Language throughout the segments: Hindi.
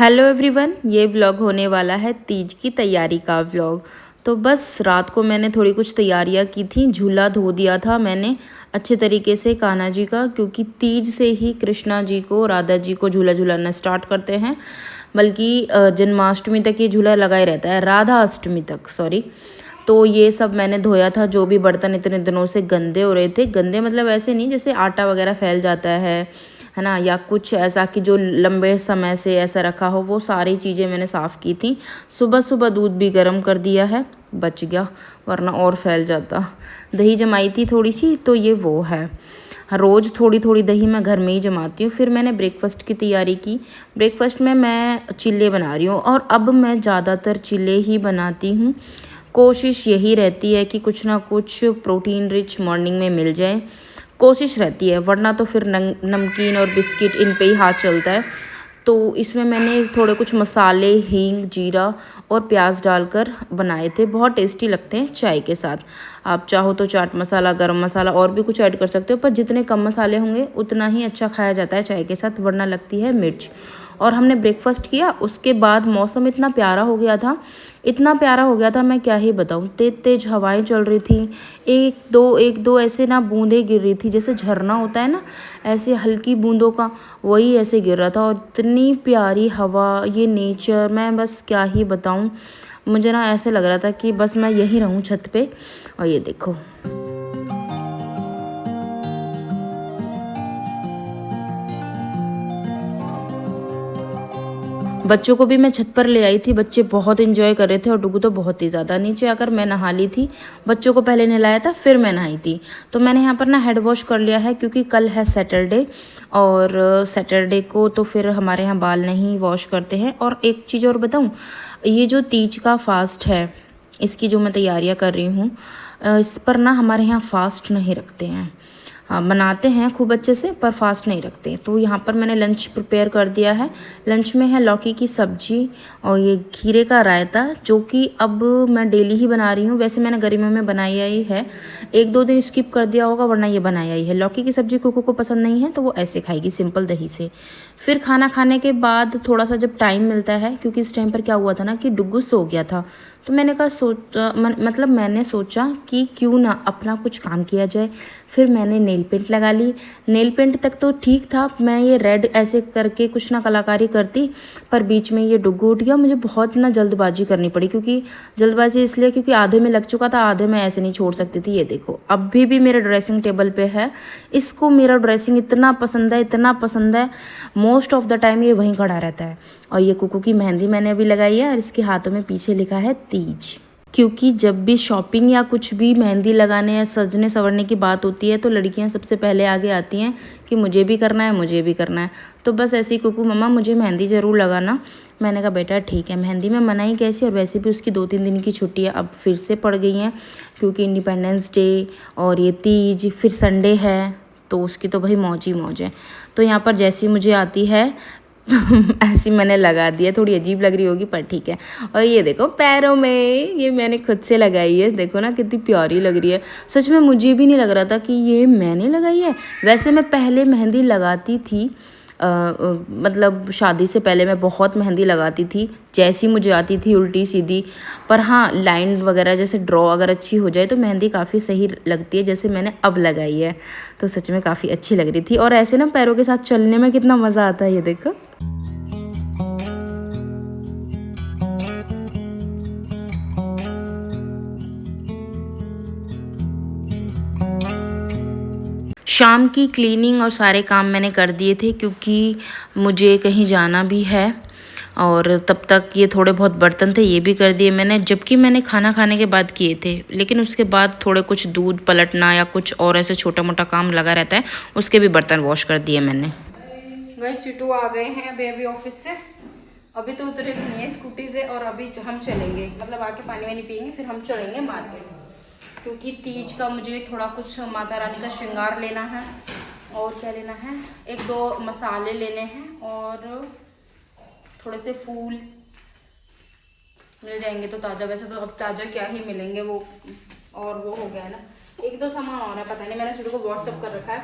हेलो एवरीवन, ये व्लॉग होने वाला है तीज की तैयारी का व्लॉग। तो बस रात को मैंने थोड़ी कुछ तैयारियां की थी। झूला धो दिया था मैंने अच्छे तरीके से कान्हा जी का, क्योंकि तीज से ही कृष्णा जी को, राधा जी को झूला झूलाना स्टार्ट करते हैं। बल्कि जन्माष्टमी तक ये झूला लगा ही रहता है, राधा अष्टमी तक, सॉरी। तो ये सब मैंने धोया था। जो भी बर्तन इतने दिनों से गंदे हो रहे थे, गंदे मतलब ऐसे नहीं जैसे आटा वगैरह फैल जाता है ना, या कुछ ऐसा कि जो लंबे समय से ऐसा रखा हो, वो सारी चीज़ें मैंने साफ़ की थी। सुबह सुबह दूध भी गर्म कर दिया है, बच गया, वरना और फैल जाता। दही जमाई थी थोड़ी सी, तो ये वो है। रोज़ थोड़ी थोड़ी दही मैं घर में ही जमाती हूँ। फिर मैंने ब्रेकफास्ट की तैयारी की। ब्रेकफास्ट में मैं चिल्ले बना रही हूँ, और अब मैं ज़्यादातर चिल्ले ही बनाती हूँ। कोशिश यही रहती है कि कुछ ना कुछ प्रोटीन रिच मॉर्निंग में मिल जाए, कोशिश रहती है, वरना तो फिर नमकीन और बिस्किट इन पे ही हाथ चलता है। तो इसमें मैंने थोड़े कुछ मसाले, हींग, जीरा और प्याज डालकर बनाए थे। बहुत टेस्टी लगते हैं चाय के साथ। आप चाहो तो चाट मसाला, गरम मसाला और भी कुछ ऐड कर सकते हो, पर जितने कम मसाले होंगे उतना ही अच्छा खाया जाता है चाय के साथ, वरना लगती है मिर्च। और हमने ब्रेकफास्ट किया, उसके बाद मौसम इतना प्यारा हो गया था, इतना प्यारा हो गया था, मैं क्या ही बताऊँ। तेज तेज हवाएं चल रही थी, एक दो ऐसे ना बूंदें गिर रही थी, जैसे झरना होता है ना, ऐसे हल्की बूंदों का, वही ऐसे गिर रहा था। और इतनी प्यारी हवा, ये नेचर, मैं बस क्या ही बताऊँ। मुझे ना ऐसे लग रहा था कि बस मैं यहीं रहूँ छत पे। और ये देखो, बच्चों को भी मैं छत पर ले आई थी। बच्चे बहुत एंजॉय कर रहे थे, और डुगू तो बहुत ही ज़्यादा। नीचे आकर मैं नहा ली थी, बच्चों को पहले नहलाया था, फिर मैं नहाई थी। तो मैंने यहाँ पर ना हेड वॉश कर लिया है, क्योंकि कल है सैटरडे, और सैटरडे को तो फिर हमारे यहाँ बाल नहीं वॉश करते हैं। और एक चीज़ और बताऊँ, ये जो तीज का फास्ट है, इसकी जो मैं तैयारियाँ कर रही हूँ, इस पर ना हमारे यहाँ फास्ट नहीं रखते हैं। हाँ, बनाते हैं खूब अच्छे से, पर फास्ट नहीं रखते। तो यहाँ पर मैंने लंच प्रिपेयर कर दिया है। लंच में है लौकी की सब्जी और ये खीरे का रायता, जो कि अब मैं डेली ही बना रही हूँ। वैसे मैंने गर्मियों में बनाई ही है, एक दो दिन स्किप कर दिया होगा, वरना ये बनाया ही है। लौकी की सब्जी कुकू को पसंद नहीं है, तो वो ऐसे खाएगी सिंपल दही से। फिर खाना खाने के बाद थोड़ा सा जब टाइम मिलता है, क्योंकि इस टाइम पर क्या हुआ था ना कि डुग्गू सो गया था, तो मैंने कहा मतलब मैंने सोचा कि क्यों ना अपना कुछ काम किया जाए। फिर मैंने नेल पेंट लगा ली। नेल पेंट तक तो ठीक था, मैं ये रेड ऐसे करके कुछ ना कलाकारी करती, पर बीच में ये डुग्गू उठ गया। मुझे बहुत ना जल्दबाजी करनी पड़ी, क्योंकि जल्दबाजी इसलिए क्योंकि आधे में लग चुका था, आधे में ऐसे नहीं छोड़ सकती थी। ये देखो, अभी भी मेरे ड्रेसिंग टेबल पे है। इसको मेरा ड्रेसिंग इतना पसंद है, इतना पसंद है, मोस्ट ऑफ द टाइम ये वहीं खड़ा रहता है। और ये कुकू की मेहंदी मैंने अभी लगाई है, और इसके हाथों में पीछे लिखा है तीज। क्योंकि जब भी शॉपिंग या कुछ भी मेहंदी लगाने या सजने संवरने की बात होती है, तो लड़कियां सबसे पहले आगे आती हैं कि मुझे भी करना है, मुझे भी करना है। तो बस ऐसे ही कुकू, मम्मा मुझे मेहंदी ज़रूर लगाना। मैंने कहा बेटा ठीक है। मेहंदी में मनाई कैसी, और वैसे भी उसकी 2-3 दिन की छुट्टियां अब फिर से पड़ गई हैं, क्योंकि इंडिपेंडेंस डे और ये तीज, फिर संडे है, तो उसकी तो भाई मौज ही मौज है। तो यहाँ पर जैसी मुझे आती है ऐसी मैंने लगा दिया। थोड़ी अजीब लग रही होगी, पर ठीक है। और ये देखो पैरों में, ये मैंने खुद से लगाई है, देखो ना कितनी प्यारी लग रही है। सच में मुझे भी नहीं लग रहा था कि ये मैंने लगाई है। वैसे मैं पहले मेहंदी लगाती थी, मतलब शादी से पहले मैं बहुत मेहंदी लगाती थी, जैसी मुझे आती थी उल्टी सीधी। पर हाँ, लाइन वगैरह जैसे ड्रॉ अगर अच्छी हो जाए तो मेहंदी काफ़ी सही लगती है, जैसे मैंने अब लगाई है। तो सच में काफ़ी अच्छी लग रही थी। और ऐसे ना पैरों के साथ चलने में कितना मज़ा आता है, ये देखो। शाम की क्लीनिंग और सारे काम मैंने कर दिए थे, क्योंकि मुझे कहीं जाना भी है। और तब तक ये थोड़े बहुत बर्तन थे, ये भी कर दिए मैंने, जबकि मैंने खाना खाने के बाद किए थे। लेकिन उसके बाद थोड़े कुछ दूध पलटना या कुछ और ऐसे छोटा मोटा काम लगा रहता है, उसके भी बर्तन वॉश कर दिए मैंने। गाइस, टिटू आ गए हैं अभी ऑफिस से। अभी तो उतरे भी नहीं है स्कूटी से, और अभी हम चलेंगे, मतलब आके पानी वानी पियेंगे, फिर हम चलेंगे मार्केट, क्योंकि तीज का मुझे थोड़ा कुछ माता रानी का श्रृंगार लेना है। और क्या लेना है, एक दो मसाले लेने हैं, और थोड़े से फूल मिल जाएंगे तो ताज़ा। वैसे तो अब ताज़ा क्या ही मिलेंगे, वो और वो हो गया है ना। एक दो सामान और है, पता नहीं, मैंने शुरू को व्हाट्सअप कर रखा है,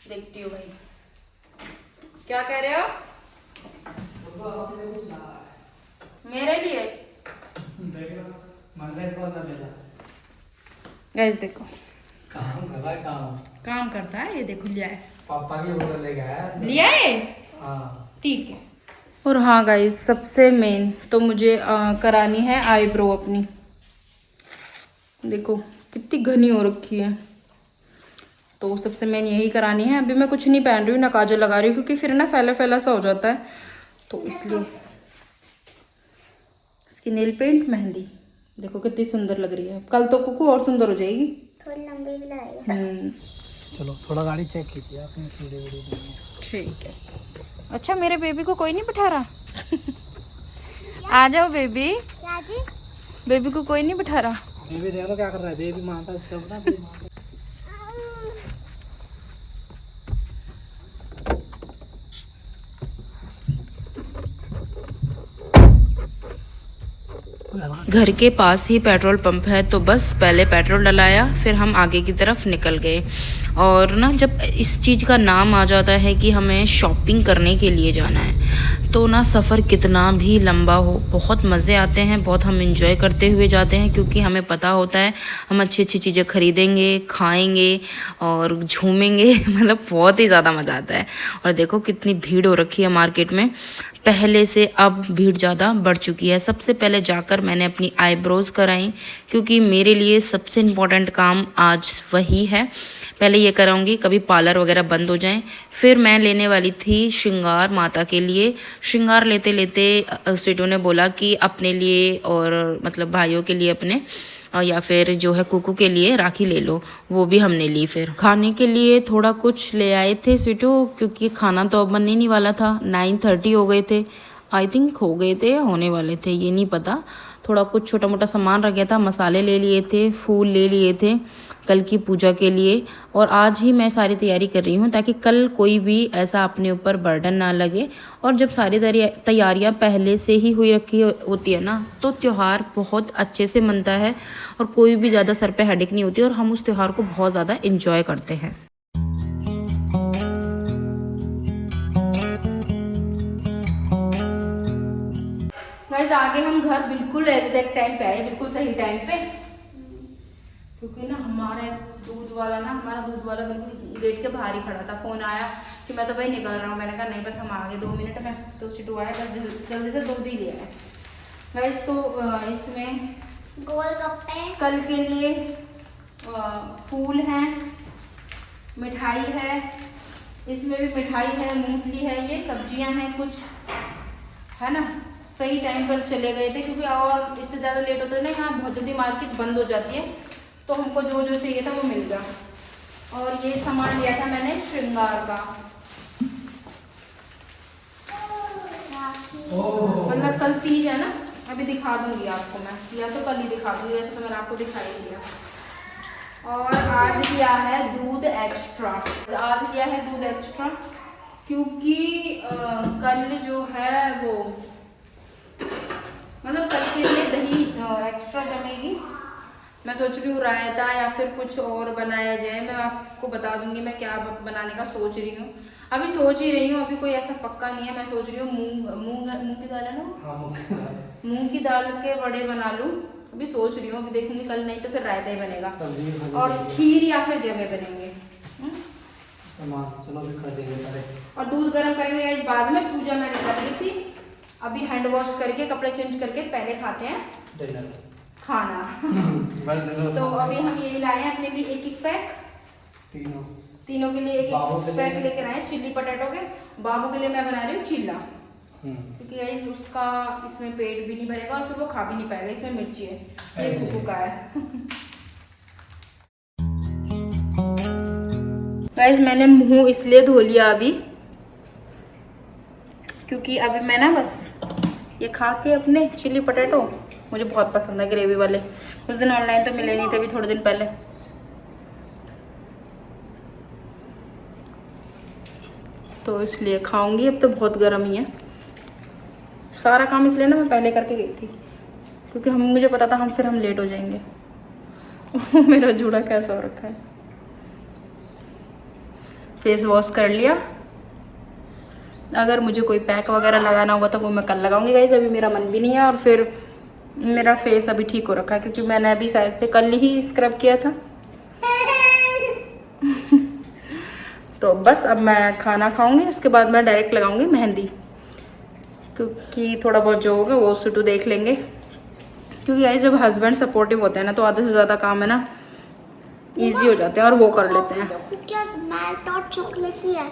देखती हूँ भाई। क्या कह रहे हो? मेरे लिए गैस देखो काम करता है ये, देखो लिया है पापा की बोतल लेके आया। लिया है हाँ ठीक है। और हाँ गाइस, सबसे मेन तो मुझे करानी है आईब्रो अपनी। देखो कितनी घनी हो रखी है, तो सबसे मेन यही करानी है। अभी मैं कुछ नहीं पहन रही हूँ, ना काजल लगा रही हूँ, क्योंकि फिर ना फैला फैला सा हो जाता है, तो इसलिए। इसकी नेल पेंट, मेहंदी देखो कितनी सुंदर लग रही है। कल तो कुकू और सुंदर हो जाएगी, थोड़ी लंबी भी लगाई। चलो थोड़ा गाड़ी चेक कीजिए आपने, कीड़े वीड़े नहीं है। ठीक है। अच्छा मेरे बेबी को कोई नहीं बिठा रहा आ जाओ बेबी, क्या जी? बेबी को कोई नहीं बिठा रहा। बेबी देख लो क्या कर रहा है, बेबी मारता है सब ना, बेबी मारता है। घर के पास ही पेट्रोल पंप है, तो बस पहले पेट्रोल डलाया, फिर हम आगे की तरफ निकल गए। और ना जब इस चीज़ का नाम आ जाता है कि हमें शॉपिंग करने के लिए जाना है, तो ना सफ़र कितना भी लंबा हो, बहुत मज़े आते हैं, बहुत हम इंजॉय करते हुए जाते हैं, क्योंकि हमें पता होता है हम अच्छी अच्छी चीज़ें खरीदेंगे, खाएंगे और झूमेंगे मतलब बहुत ही ज़्यादा मज़ा आता है। और देखो कितनी भीड़ हो रखी है मार्केट में, पहले से अब भीड़ ज़्यादा बढ़ चुकी है। सबसे पहले जाकर मैंने अपनी आईब्रोज़ कराई, क्योंकि मेरे लिए सबसे इम्पोर्टेंट काम आज वही है। पहले ये कराऊंगी, कभी पार्लर वगैरह बंद हो जाएं। फिर मैं लेने वाली थी श्रृंगार माता के लिए। श्रृंगार लेते लेते स्वीटू ने बोला कि अपने लिए और मतलब भाइयों के लिए अपने, या फिर जो है कुकू के लिए राखी ले लो, वो भी हमने ली। फिर खाने के लिए थोड़ा कुछ ले आए थे स्वीटू, क्योंकि खाना तो अब बनने नहीं वाला था। 9:30 हो गए थे, आई थिंक हो गए थे, होने वाले थे, ये नहीं पता। थोड़ा कुछ छोटा मोटा सामान रख गया था, मसाले ले लिए थे, फूल ले लिए थे कल की पूजा के लिए। और आज ही मैं सारी तैयारी कर रही हूँ, ताकि कल कोई भी ऐसा अपने ऊपर बर्डन ना लगे। और जब सारी तैयारियाँ पहले से ही हुई रखी होती है ना, तो त्यौहार बहुत अच्छे से मनता है और कोई भी ज़्यादा सर पे हेडेक नहीं होती, और हम उस त्यौहार को बहुत ज़्यादा इंजॉय करते हैं। गाइस आगे हम घर बिल्कुल एग्जैक्ट टाइम पे आए, बिल्कुल सही टाइम पे, क्योंकि ना हमारा दूध वाला बिल्कुल गेट के बाहर ही खड़ा था। फ़ोन आया कि मैं तो भाई निकल रहा हूँ, मैंने कहा नहीं बस हम आ गए 2 मिनट में। तो सिटू आया, बस जल्दी से दूध ही लिया है गाइस। तो इसमें गोलगप्पे, कल के लिए फूल हैं, मिठाई है, इसमें भी मिठाई है, मूंगफली है, ये सब्जियां हैं कुछ, है ना। सही टाइम पर चले गए थे, क्योंकि और इससे ज़्यादा लेट होता है ना, यहाँ बहुत जल्दी मार्केट बंद हो जाती है, तो हमको जो जो चाहिए था वो मिल गया। और ये सामान लिया था मैंने श्रृंगार का, मतलब कल तीज है ना, अभी दिखा दूंगी आपको मैं, या तो कल ही दिखा दूंगी, वैसे तो मैंने आपको दिखाई दिया। और आज लिया है दूध एक्स्ट्रा, क्योंकि कल जो है वो मतलब कल के लिए दही एक्स्ट्रा जमेगी। मैं सोच रही हूँ रायता या फिर कुछ और बनाया जाए, मैं आपको बता दूंगी मैं क्या बनाने का सोच रही हूँ। अभी सोच ही रही हूँ, अभी कोई ऐसा पक्का नहीं है। मैं सोच रही हूँ मूंग की दाल है ना, मूंग की दाल के बड़े बना लूँ, अभी सोच रही हूँ, अभी देखूंगी कल, नहीं तो फिर रायता ही बनेगा और खीर या फिर जमे बनेंगे। चलो कर देंगे। और दूध गर्म करेंगे इस बाद में, पूजा मैंने कर ली थी, अभी हैंड वॉश करके कपड़े चेंज करके पहले खाते हैं खाना तो अभी हम यही लाए हैं अपने लिए एक पैक, तीनों के लिए एक पैक लेकर आए चिल्ली पटेटो के। बाबू के लिए मैं बना रही हूँ चिल्ला, क्योंकि उसका इसमें पेट भी नहीं भरेगा और फिर वो खा भी नहीं पाएगा, इसमें मिर्ची है, ये कुकू का है। गाइस मैंने मुंह इसलिए धो लिया अभी, क्योंकि अभी मैं ना बस ये खा के अपने चिली पटेटो, मुझे बहुत पसंद है ग्रेवी वाले, उस दिन ऑनलाइन तो मिले नहीं थे, अभी थोड़े दिन पहले, तो इसलिए खाऊंगी। अब तो बहुत गर्म ही है, सारा काम इसलिए ना मैं पहले करके गई थी, क्योंकि मुझे पता था हम लेट हो जाएंगे। मेरा जूड़ा कैसा हो रखा है। फेस वॉश कर लिया, अगर मुझे कोई पैक वगैरह लगाना होगा तो वो मैं कल लगाऊंगी गाइस, अभी मेरा मन भी नहीं है। और फिर मेरा फेस अभी ठीक हो रखा है क्योंकि मैंने अभी शायद से कल ही स्क्रब किया था। तो बस अब मैं खाना खाऊंगी, उसके बाद मैं डायरेक्ट लगाऊंगी मेहंदी, क्योंकि थोड़ा बहुत जो होगा वो सूटू देख लेंगे। क्योंकि गाइस जब हस्बैंड सपोर्टिव होते हैं ना तो आधे से ज़्यादा काम है ना इजी हो जाते हैं और वो कर लेते हैं। देखो क्या मेल्ट और चॉकलेटी है।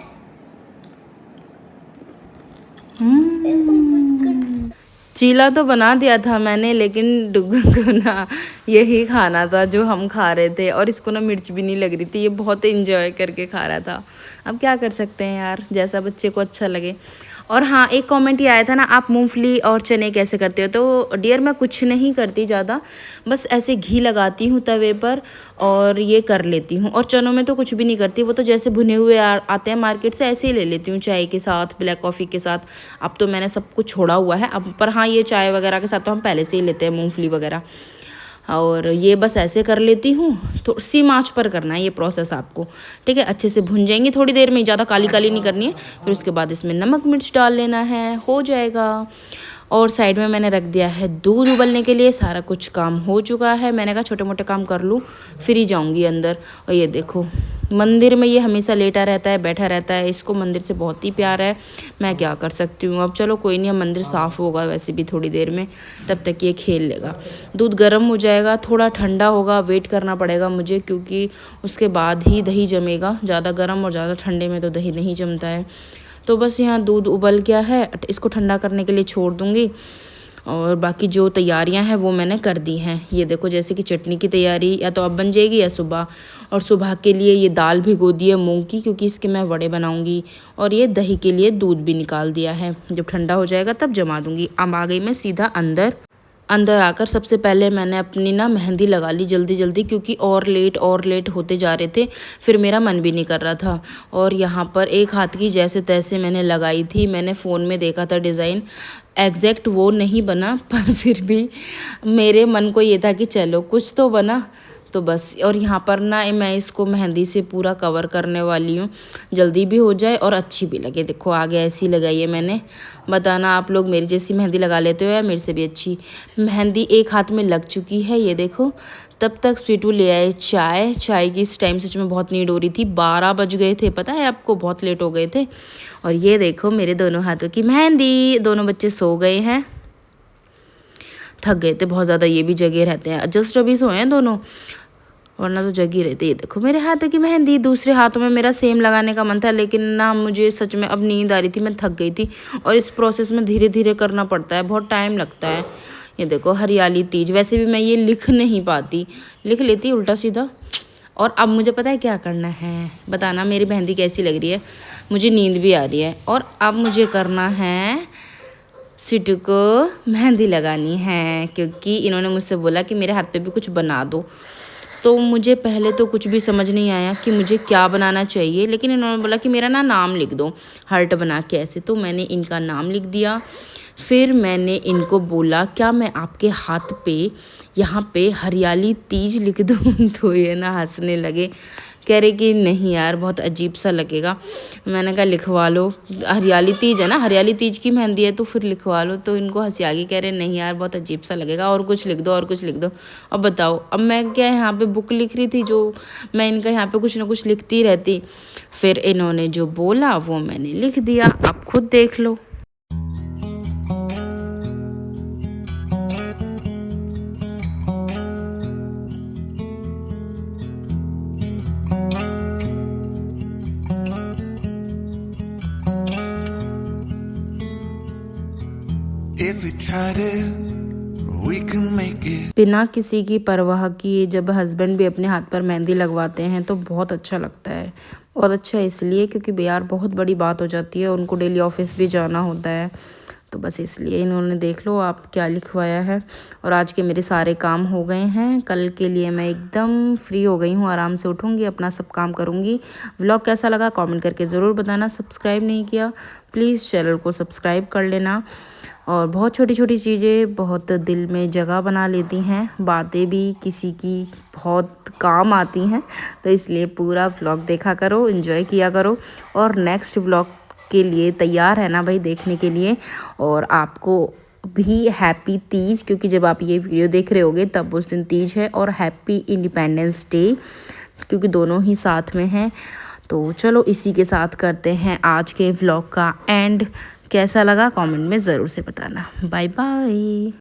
चीला तो बना दिया था मैंने, लेकिन डुगू को ना यही खाना था जो हम खा रहे थे, और इसको ना मिर्च भी नहीं लग रही थी, ये बहुत इंजॉय करके खा रहा था। अब क्या कर सकते हैं यार, जैसा बच्चे को अच्छा लगे। और हाँ, एक कमेंट ये आया था ना, आप मूंगफली और चने कैसे करते हो? तो डियर मैं कुछ नहीं करती ज़्यादा, बस ऐसे घी लगाती हूँ तवे पर और ये कर लेती हूँ। और चनों में तो कुछ भी नहीं करती, वो तो जैसे भुने हुए आते हैं मार्केट से, ऐसे ही ले लेती हूँ चाय के साथ, ब्लैक कॉफ़ी के साथ। अब तो मैंने सब कुछ छोड़ा हुआ है अब, पर हाँ ये चाय वगैरह के साथ तो हम पहले से ही लेते हैं मूँगफली वगैरह। और ये बस ऐसे कर लेती हूँ, तो सी आंच पर करना है ये प्रोसेस आपको, ठीक है। अच्छे से भुन जाएंगी थोड़ी देर में, ज़्यादा काली काली नहीं करनी है। फिर उसके बाद इसमें नमक मिर्च डाल लेना है, हो जाएगा। और साइड में मैंने रख दिया है दूध उबलने के लिए, सारा कुछ काम हो चुका है। मैंने कहा छोटे मोटे काम कर लूँ फिर ही जाऊँगी अंदर। और ये देखो मंदिर में ये हमेशा लेटा रहता है, बैठा रहता है, इसको मंदिर से बहुत ही प्यार है। मैं क्या कर सकती हूँ अब, चलो कोई नहीं, अब मंदिर साफ़ होगा वैसे भी थोड़ी देर में, तब तक ये खेल लेगा। दूध गर्म हो जाएगा, थोड़ा ठंडा होगा, वेट करना पड़ेगा मुझे, क्योंकि उसके बाद ही दही जमेगा। ज़्यादा गर्म और ज़्यादा ठंडे में तो दही नहीं जमता है। तो बस यहाँ दूध उबल गया है, इसको ठंडा करने के लिए छोड़ दूँगी। और बाकी जो तैयारियां हैं वो मैंने कर दी हैं। ये देखो जैसे कि चटनी की तैयारी या तो अब बन जाएगी या सुबह। और सुबह के लिए ये दाल भिगो दी है मूंग की, क्योंकि इसके मैं वड़े बनाऊंगी। और ये दही के लिए दूध भी निकाल दिया है, जब ठंडा हो जाएगा तब जमा दूंगी। अब आ गई मैं सीधा अंदर आकर सबसे पहले मैंने अपनी ना मेहंदी लगा ली जल्दी जल्दी, क्योंकि और लेट होते जा रहे थे, फिर मेरा मन भी नहीं कर रहा था। और यहाँ पर एक हाथ की जैसे तैसे मैंने लगाई थी। मैंने फ़ोन में देखा था डिज़ाइन, एग्जैक्ट वो नहीं बना, पर फिर भी मेरे मन को ये था कि चलो कुछ तो बना, तो बस। और यहाँ पर ना मैं इसको मेहंदी से पूरा कवर करने वाली हूँ, जल्दी भी हो जाए और अच्छी भी लगे। देखो आगे ऐसी लगाई है मैंने, बताना आप लोग मेरी जैसी मेहंदी लगा लेते हो या मेरे से भी अच्छी। मेहंदी एक हाथ में लग चुकी है, ये देखो। तब तक स्वीटू ले आए चाय की इस टाइम सच में बहुत नीड हो रही थी। 12 बज गए थे, पता है आपको, बहुत लेट हो गए थे। और ये देखो मेरे दोनों हाथों की मेहंदी, दोनों बच्चे सो गए हैं, थक गए थे बहुत ज़्यादा, ये भी जगे रहते हैं, जस्ट अभी सोए हैं दोनों, वरना तो जगी रहती। ये देखो मेरे हाथों की मेहंदी। दूसरे हाथों में मेरा सेम लगाने का मन था, लेकिन ना मुझे सच में अब नींद आ रही थी, मैं थक गई थी। और इस प्रोसेस में धीरे धीरे करना पड़ता है, बहुत टाइम लगता है। ये देखो हरियाली तीज, वैसे भी मैं ये लिख नहीं पाती, लिख लेती उल्टा सीधा। और अब मुझे पता है क्या करना है, बताना मेरी मेहंदी कैसी लग रही है। मुझे नींद भी आ रही है, और अब मुझे करना है सिटू को मेहंदी लगानी है, क्योंकि इन्होंने मुझसे बोला कि मेरे हाथ पे भी कुछ बना दो। तो मुझे पहले तो कुछ भी समझ नहीं आया कि मुझे क्या बनाना चाहिए, लेकिन इन्होंने बोला कि मेरा ना नाम लिख दो हार्ट बना के ऐसे, तो मैंने इनका नाम लिख दिया। फिर मैंने इनको बोला क्या मैं आपके हाथ पे यहाँ पे हरियाली तीज लिख दूँ? तो ये ना हंसने लगे, कह रहे कि नहीं यार बहुत अजीब सा लगेगा। मैंने कहा लिखवा लो, हरियाली तीज है ना, हरियाली तीज की मेहंदी है तो फिर लिखवा लो। तो इनको हंसी आ गई, कह रहे नहीं यार बहुत अजीब सा लगेगा, और कुछ लिख दो और कुछ लिख दो। अब बताओ, अब मैं क्या यहाँ पे बुक लिख रही थी, जो मैं इनका यहाँ पे कुछ ना कुछ लिखती रहती। फिर इन्होंने जो बोला वो मैंने लिख दिया, आप खुद देख लो। If we tried it, we can make it. बिना किसी की परवाह किए जब हस्बैंड भी अपने हाथ पर मेहंदी लगवाते हैं तो बहुत अच्छा लगता है। बहुत अच्छा इसलिए क्योंकि यार बहुत बड़ी बात हो जाती है, उनको डेली ऑफिस भी जाना होता है, तो बस इसलिए। इन्होंने देख लो आप क्या लिखवाया है। और आज के मेरे सारे काम हो गए हैं, कल के लिए मैं एकदम फ्री हो गई हूँ, आराम से उठूँगी, अपना सब काम करूँगी। व्लॉग कैसा लगा कमेंट करके ज़रूर बताना। सब्सक्राइब नहीं किया प्लीज़ चैनल को सब्सक्राइब कर लेना। और बहुत छोटी छोटी चीज़ें बहुत दिल में जगह बना लेती हैं, बातें भी किसी की बहुत काम आती हैं, तो इसलिए पूरा व्लॉग देखा करो, एंजॉय किया करो। और नेक्स्ट व्लॉग के लिए तैयार है ना भाई देखने के लिए। और आपको भी हैप्पी तीज, क्योंकि जब आप ये वीडियो देख रहे होगे तब उस दिन तीज है, और हैप्पी इंडिपेंडेंस डे, क्योंकि दोनों ही साथ में हैं। तो चलो इसी के साथ करते हैं आज के व्लॉग का एंड। कैसा लगा कमेंट में ज़रूर से बताना। Bye bye.